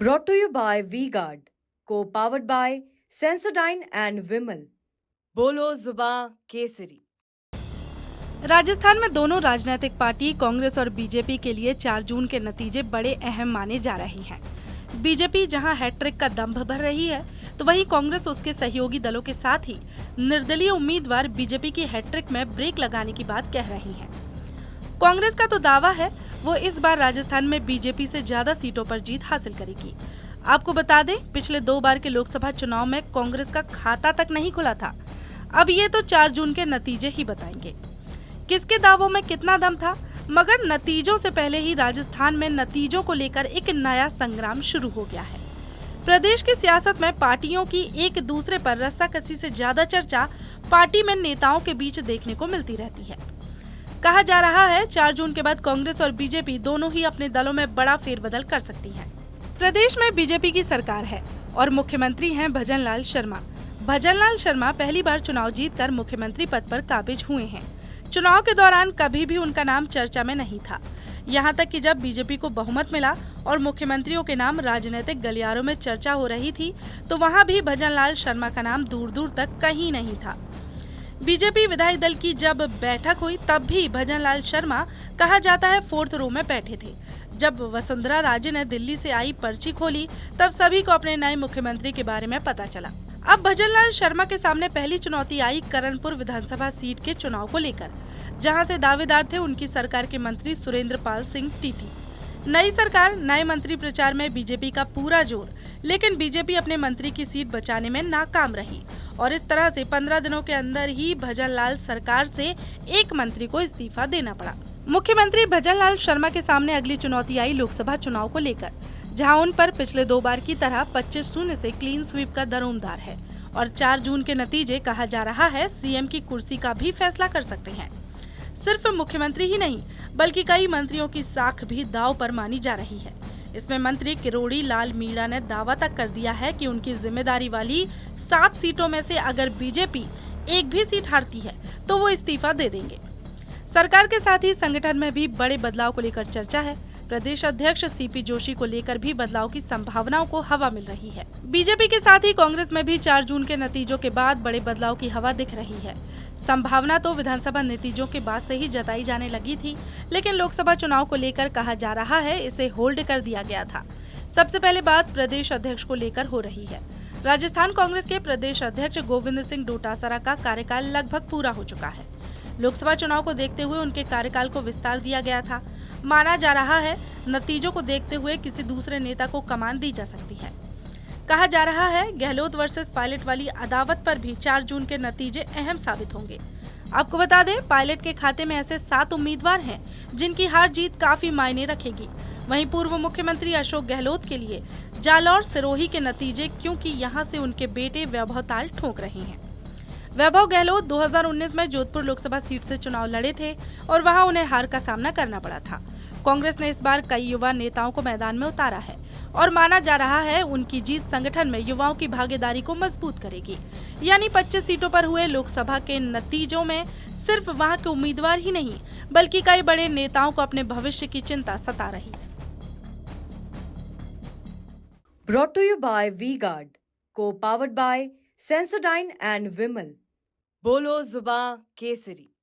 Brought to you by V-Guard, co-powered by Sensodyne and Vimal. बोलो जुबां केसरी। राजस्थान में दोनों राजनीतिक पार्टी कांग्रेस और बीजेपी के लिए 4 जून के नतीजे बड़े अहम माने जा रहे हैं। बीजेपी जहां हैट्रिक का दंभ भर रही है, तो वहीं कांग्रेस उसके सहयोगी दलों के साथ ही निर्दलीय उम्मीदवार बीजेपी की हैट्रिक में ब्रेक लगाने की बात कह रही है। कांग्रेस का तो दावा है वो इस बार राजस्थान में बीजेपी से ज्यादा सीटों पर जीत हासिल करेगी। आपको बता दें, पिछले 2 बार के लोकसभा चुनाव में कांग्रेस का खाता तक नहीं खुला था। अब ये तो 4 जून के नतीजे ही बताएंगे किसके दावों में कितना दम था। मगर नतीजों से पहले ही राजस्थान में नतीजों को लेकर एक नया संग्राम शुरू हो गया है। प्रदेश की सियासत में पार्टियों की एक दूसरे पर रस्साकसी से ज्यादा चर्चा पार्टी में नेताओं के बीच देखने को मिलती रहती है। कहा जा रहा है 4 जून के बाद कांग्रेस और बीजेपी दोनों ही अपने दलों में बड़ा फेरबदल कर सकती हैं। प्रदेश में बीजेपी की सरकार है और मुख्यमंत्री हैं भजनलाल शर्मा। भजनलाल शर्मा पहली बार चुनाव जीतकर मुख्यमंत्री पद पर काबिज हुए हैं। चुनाव के दौरान कभी भी उनका नाम चर्चा में नहीं था। यहाँ तक कि जब बीजेपी को बहुमत मिला और मुख्यमंत्रियों के नाम राजनीतिक गलियारों में चर्चा हो रही थी, तो वहाँ भी भजनलाल शर्मा का नाम दूर दूर तक कहीं नहीं था। बीजेपी विधायक दल की जब बैठक हुई, तब भी भजनलाल शर्मा कहा जाता है 4th रो में बैठे थे। जब वसुंधरा राजे ने दिल्ली से आई पर्ची खोली, तब सभी को अपने नए मुख्यमंत्री के बारे में पता चला। अब भजनलाल शर्मा के सामने पहली चुनौती आई करणपुर विधानसभा सीट के चुनाव को लेकर, जहां से दावेदार थे उनकी सरकार के मंत्री सुरेंद्र पाल सिंह टीटी। नई सरकार, नए मंत्री प्रचार में बीजेपी का पूरा जोर, लेकिन बीजेपी अपने मंत्री की सीट बचाने में नाकाम रही और इस तरह से 15 दिनों के अंदर ही भजनलाल सरकार से एक मंत्री को इस्तीफा देना पड़ा। मुख्यमंत्री भजनलाल शर्मा के सामने अगली चुनौती आई लोकसभा चुनाव को लेकर, जहां उन पर पिछले 2 बार की तरह 25-0 से क्लीन स्वीप का दरोमदार है और 4 जून के नतीजे कहा जा रहा है सीएम की कुर्सी का भी फैसला कर सकते हैं। सिर्फ मुख्यमंत्री ही नहीं, बल्कि कई मंत्रियों की साख भी दांव पर मानी जा रही है। इसमें मंत्री किरोड़ी लाल मीणा ने दावा तक कर दिया है कि उनकी जिम्मेदारी वाली 7 सीटों में से अगर बीजेपी एक भी सीट हारती है तो वो इस्तीफा दे देंगे। सरकार के साथ ही संगठन में भी बड़े बदलाव को लेकर चर्चा है। प्रदेश अध्यक्ष सीपी जोशी को लेकर भी बदलाव की संभावनाओं को हवा मिल रही है। बीजेपी के साथ ही कांग्रेस में भी 4 जून के नतीजों के बाद बड़े बदलाव की हवा दिख रही है। संभावना तो विधानसभा नतीजों के बाद से ही जताई जाने लगी थी, लेकिन लोकसभा चुनाव को लेकर कहा जा रहा है इसे होल्ड कर दिया गया था। सबसे पहले बात प्रदेश अध्यक्ष को लेकर हो रही है। राजस्थान कांग्रेस के प्रदेश अध्यक्ष गोविंद सिंह डोटासरा का कार्यकाल लगभग पूरा हो चुका है। लोकसभा चुनाव को देखते हुए उनके कार्यकाल को विस्तार दिया गया था। माना जा रहा है नतीजों को देखते हुए किसी दूसरे नेता को कमान दी जा सकती है। कहा जा रहा है गहलोत वर्सेस पायलट वाली अदावत पर भी 4 जून के नतीजे अहम साबित होंगे। आपको बता दें, पायलट के खाते में ऐसे 7 उम्मीदवार हैं जिनकी हार जीत काफी मायने रखेगी। वहीं पूर्व मुख्यमंत्री अशोक गहलोत के लिए जालौर सिरोही के नतीजे, क्योंकि यहां से उनके बेटे वैभव ताल ठोक रहे हैं। वैभव गहलोत 2019 में जोधपुर लोकसभा सीट से चुनाव लड़े थे और वहां उन्हें हार का सामना करना पड़ा था। कांग्रेस ने इस बार कई युवा नेताओं को मैदान में उतारा है और माना जा रहा है उनकी जीत संगठन में युवाओं की भागीदारी को मजबूत करेगी। यानी 25 सीटों पर हुए लोकसभा के नतीजों में सिर्फ वहां के उम्मीदवार ही नहीं, बल्कि कई बड़े नेताओं को अपने भविष्य की चिंता सता रही है। Brought to you by V-Guard, co-powered by Sensodyne and Vimal. बोलो जुबां केसरी।